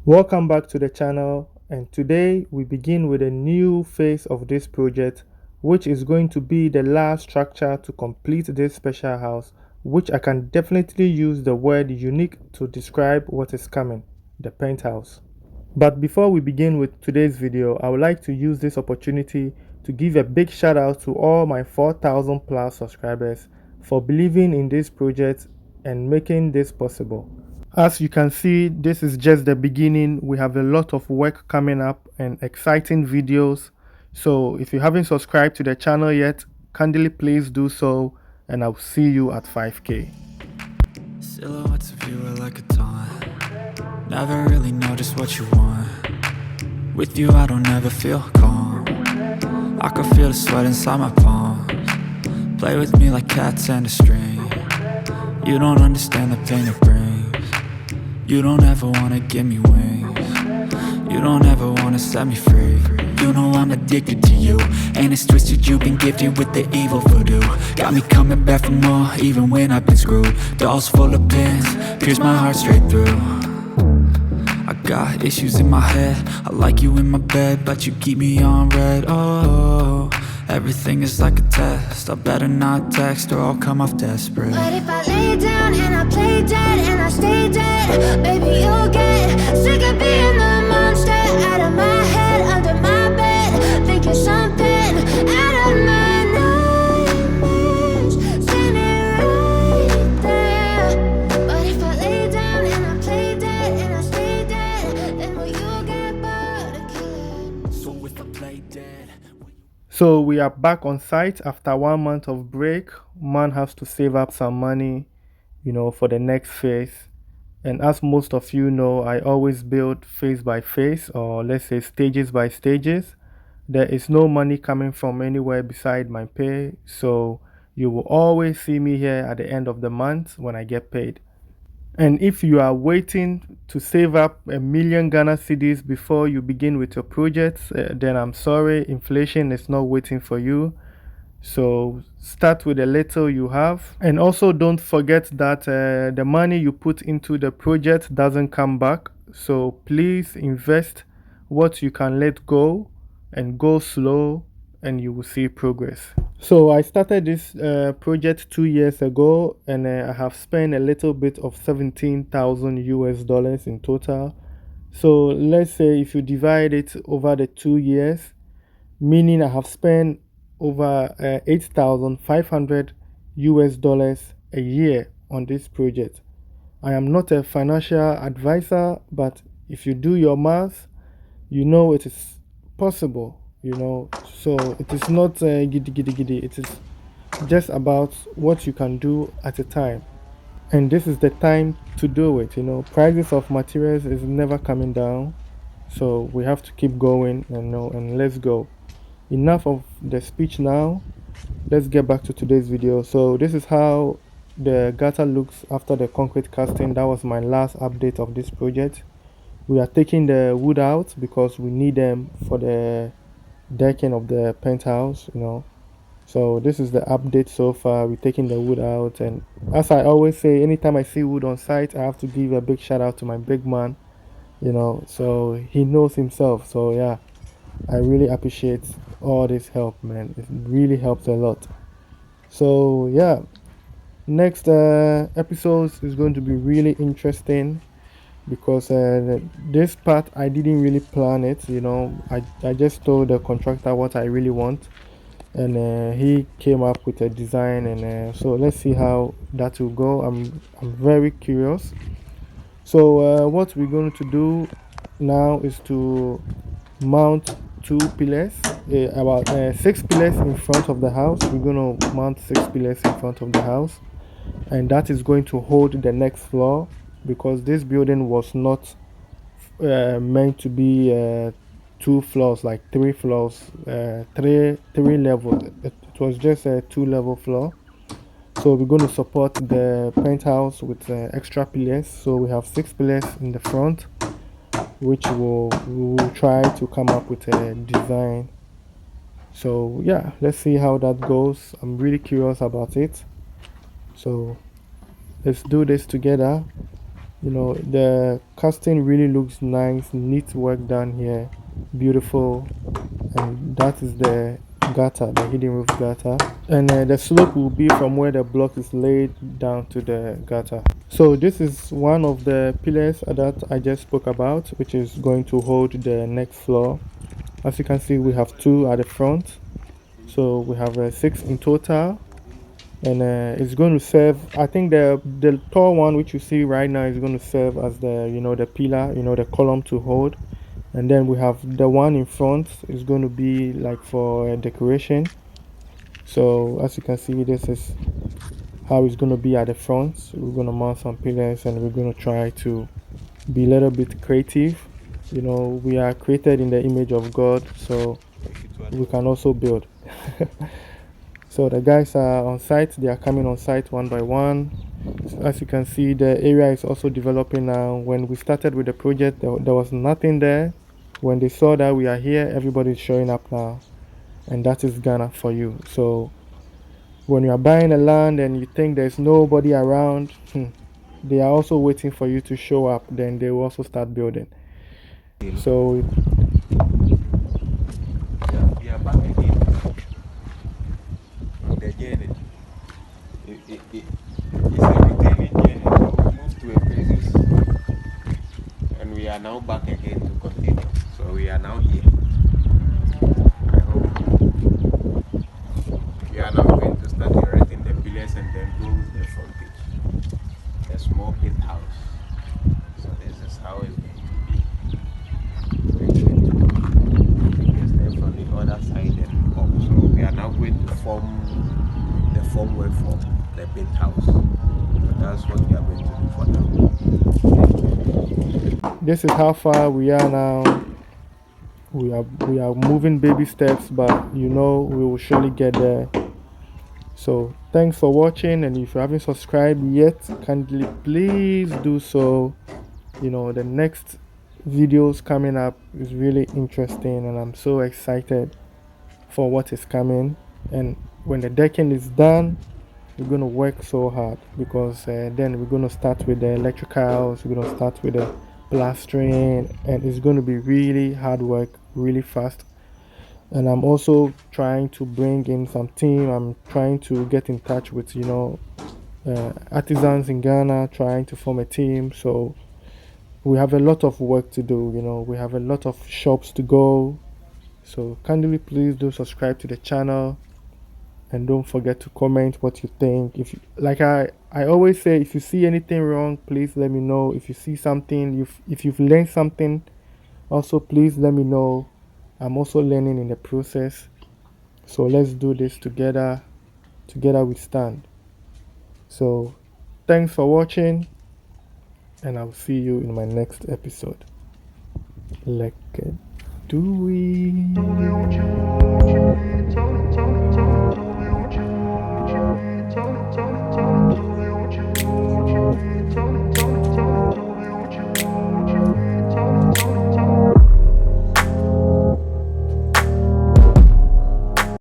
Welcome back to the channel, and today we begin with a new phase of this project, which is going to be the last structure to complete this special house, which I can definitely use the word unique to describe what is coming, the penthouse. But before we begin with today's video, I would like to use this opportunity to give a big shout out to all my 4,000 plus subscribers for believing in this project and making this possible. As you can see, this is just the beginning. We have a lot of work coming up and exciting videos. So if you haven't subscribed to the channel yet, kindly please do so, and I'll see you at 5K. Silhouettes of you are like a taunt. Never really know just what you want. With you I don't ever feel calm. I can feel the sweat inside my palms. Play with me like cats and a string. You don't understand the pain it brings. You don't ever wanna give me wings. You don't ever wanna set me free. You know I'm addicted to you, and it's twisted, you've been gifted with the evil voodoo. Got me coming back for more, even when I've been screwed. Dolls full of pins, pierce my heart straight through. I got issues in my head, I like you in my bed, but you keep me on red. Oh, everything is like a test, I better not text or I'll come off desperate. But if I lay down and I play dead and I stay dead, baby you'll get sick of being the monster out of my head, under my bed, thinking something out of my nightmares, standing right there. But if I lay down and I play dead and I stay dead, then will you get bored of killing? So if I play dead, So we are back on site after 1 month of break. Man has to save up some money, for the next phase. And as most of you know, I always build phase by phase, or let's say stages by stages. There is no money coming from anywhere beside my pay, so you will always see me here at the end of the month when I get paid. And if you are waiting to save up 1 million Ghana cedis before you begin with your projects, then I'm sorry, inflation is not waiting for you. So start with the little you have, and also don't forget that the money you put into the project doesn't come back. So please invest what you can let go and go slow, and you will see progress. So I started this project 2 years ago, and I have spent a little bit of 17,000 US dollars in total. So let's say if you divide it over the 2 years, meaning I have spent over 8,500 US dollars a year on this project. I am not a financial advisor, but if you do your math, you know it is possible, so it is not giddy giddy giddy. It is just about what you can do at a time, and this is the time to do it. Prices of materials is never coming down, so we have to keep going, and let's go. Enough of the speech now. Let's get back to today's video. So this is how the gutter looks after the concrete casting. That was my last update of this project. We are taking the wood out because we need them for the decking of the penthouse. So this is the update so far. We're taking the wood out, and as I always say, anytime I see wood on site, I have to give a big shout out to my big man. So he knows himself. So yeah, I really appreciate all this help, man. It really helps a lot. So yeah, next episodes is going to be really interesting because this part I didn't really plan it. I just told the contractor what I really want, and he came up with a design, and so let's see how that will go. I'm very curious. So what we're going to do now is to mount 2 pillars, about 6 pillars in front of the house. We're going to mount 6 pillars in front of the house, and that is going to hold the next floor, because this building was not meant to be 2 floors, like 3 floors, three levels. It was just a 2 level floor. So we're going to support the penthouse with extra pillars. So we have 6 pillars in the front, which we will try to come up with a design. So yeah, let's see how that goes. I'm really curious about it. So let's do this together. The casting really looks nice, neat work done here, beautiful. And that is the gutter, the hidden roof gutter. And the slope will be from where the block is laid down to the gutter. So this is one of the pillars that I just spoke about, which is going to hold the next floor. As you can see, we have two at the front, so we have six in total. And it's going to serve, I think the tall one which you see right now is going to serve as the pillar, the column to hold. And then we have the one in front is going to be like for decoration. So as you can see, this is how it's going to be at the front. We're going to mount some pillars, and we're going to try to be a little bit creative. We are created in the image of God, so we can also build. So the guys are on site, they are coming on site one by one. So as you can see, the area is also developing now. When we started with the project, there was nothing there. When they saw that we are here, everybody's showing up now. And that is Ghana for you. So when you are buying a land and you think there's nobody around, they are also waiting for you to show up. Then they will also start building. So We are back again on the journey. It's a returning journey. So we moved to a places and we are now back again to continue. So we are now here. I hope we are now going to start erecting the pillars and then go with the frontage. A small pit house. So this is how it's going to be. We're going to take a step from the other side and up. So we are now going to form the formwork for the pit house. So that's what we are going to do for now. this is how far we are now. We are moving baby steps, but we will surely get there. So thanks for watching, and if you haven't subscribed yet, kindly please do so. The next videos coming up is really interesting, and I'm so excited for what is coming. And when the decking is done, we're going to work so hard, because then we're going to start with the electricals, we're going to start with the plastering, and it's going to be really hard work, really fast. And I'm also trying to bring in some team. I'm trying to get in touch with artisans in Ghana, trying to form a team. So we have a lot of work to do. We have a lot of shops to go. So kindly please do subscribe to the channel, and don't forget to comment what you think. If you, like I always say, if you see anything wrong, please let me know. If you see something, if you've learned something, also please let me know. I'm also learning in the process. So let's do this together. Together we stand. So thanks for watching, and I'll see you in my next episode. Like do we